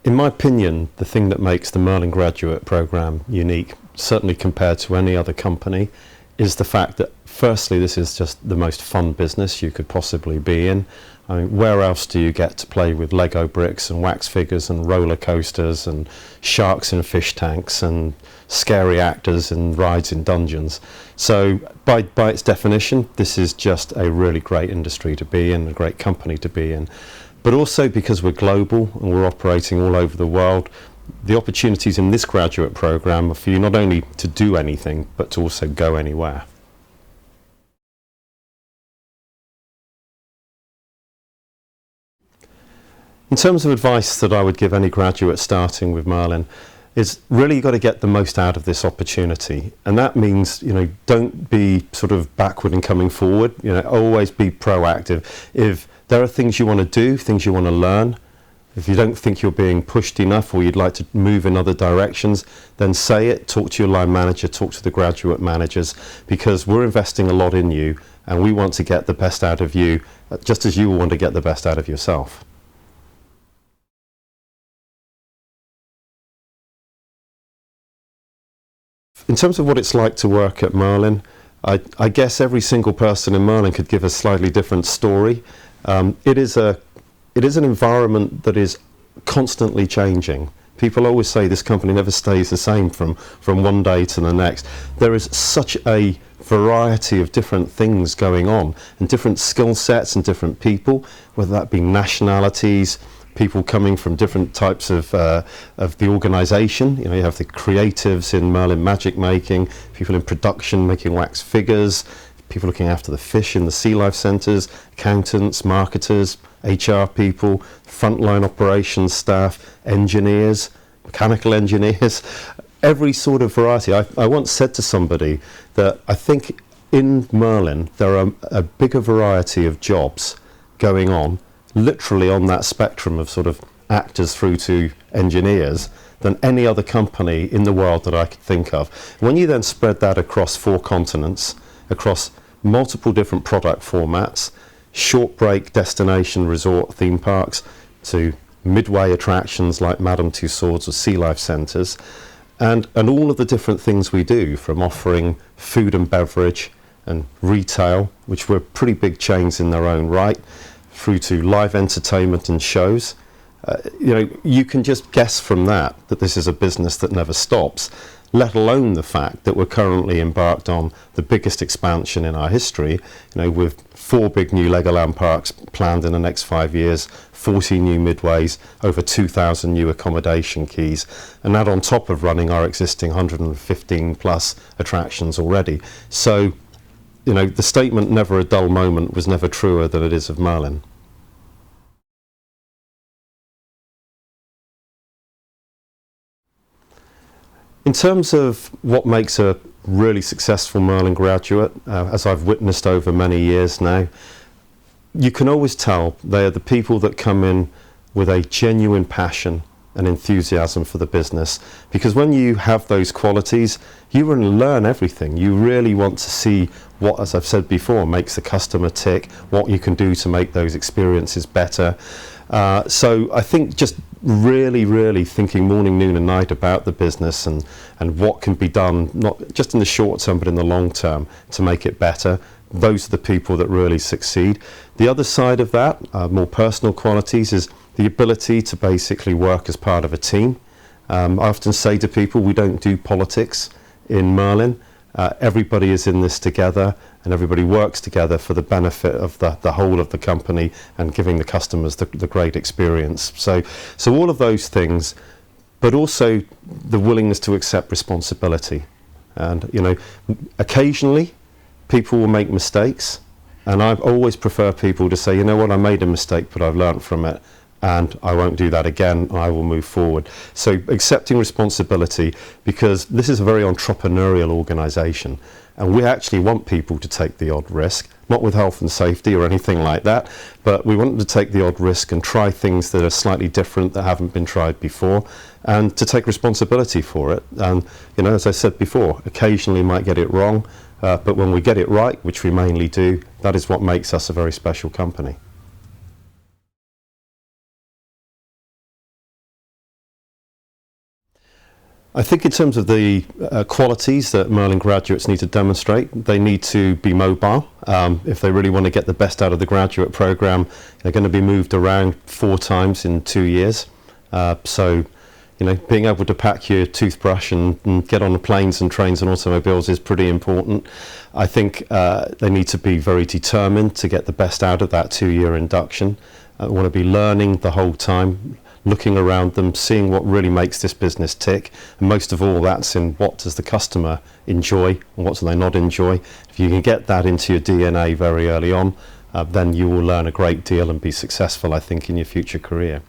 In my opinion, the thing that makes the Merlin graduate program unique, certainly compared to any other company, is the fact that firstly, this is just the most fun business you could possibly be in. I mean, where else do you get to play with Lego bricks and wax figures and roller coasters and sharks in fish tanks and scary actors and rides in dungeons? So by its definition, this is just a really great industry to be in, a great company to be in. But also because we're global and we're operating all over the world, the opportunities in this graduate program are for you not only to do anything, but to also go anywhere. In terms of advice that I would give any graduate starting with Merlin, is really you've got to get the most out of this opportunity. And that means, don't be sort of backward and coming forward, always be proactive. If there are things you want to do, things you want to learn, if you don't think you're being pushed enough or you'd like to move in other directions, then say it, talk to your line manager, talk to the graduate managers, because we're investing a lot in you and we want to get the best out of you, just as you want to get the best out of yourself. In terms of what it's like to work at Merlin, I guess every single person in Merlin could give a slightly different story. It is an environment that is constantly changing. People always say this company never stays the same from one day to the next. There is such a variety of different things going on and different skill sets and different people, whether that be nationalities, people coming from different types of the organisation. You have the creatives in Merlin magic making, people in production making wax figures, people looking after the fish in the sea life centres, accountants, marketers, HR people, frontline operations staff, engineers, mechanical engineers, every sort of variety. I once said to somebody that I think in Merlin there are a bigger variety of jobs going on, literally on that spectrum of sort of actors through to engineers, than any other company in the world that I could think of. When you then spread that across 4 continents, across multiple different product formats, short break destination resort theme parks to midway attractions like Madame Tussauds or Sea Life Centres, and all of the different things we do, from offering food and beverage and retail, which were pretty big chains in their own right, through to live entertainment and shows. You can just guess from that this is a business that never stops, let alone the fact that we're currently embarked on the biggest expansion in our history, with 4 big new Legoland parks planned in the next 5 years, 40 new midways, over 2,000 new accommodation keys, and that on top of running our existing 115 plus attractions already. So, the statement "never a dull moment" was never truer than it is of Merlin. In terms of what makes a really successful Merlin graduate, as I've witnessed over many years now, you can always tell they are the people that come in with a genuine passion and enthusiasm for the business, because when you have those qualities, you want to learn everything. You really want to see what, as I've said before, makes the customer tick, what you can do to make those experiences better. So I think just really thinking morning, noon and night about the business and what can be done, not just in the short term but in the long term, to make it better. Those are the people that really succeed. The other side of that, more personal qualities, is the ability to basically work as part of a team. I often say to people, we don't do politics in Merlin. Everybody is in this together and everybody works together for the benefit of the whole of the company and giving the customers the great experience. So all of those things, but also the willingness to accept responsibility. And occasionally people will make mistakes, and I always prefer people to say, what, I made a mistake but I've learned from it and I won't do that again, I will move forward. So accepting responsibility, because this is a very entrepreneurial organisation and we actually want people to take the odd risk, not with health and safety or anything like that, but we want them to take the odd risk and try things that are slightly different, that haven't been tried before, and to take responsibility for it. And as I said before, occasionally might get it wrong, but when we get it right, which we mainly do, that is what makes us a very special company. I think in terms of the qualities that Merlin graduates need to demonstrate, they need to be mobile. If they really want to get the best out of the graduate program, they're going to be moved around 4 times in 2 years. So, you know, being able to pack your toothbrush and get on the planes and trains and automobiles is pretty important. I think they need to be very determined to get the best out of that 2-year induction. Want to be learning the whole time, looking around them, seeing what really makes this business tick, and most of all that's in what does the customer enjoy and what do they not enjoy. If you can get that into your DNA very early on, then you will learn a great deal and be successful, I think, in your future career.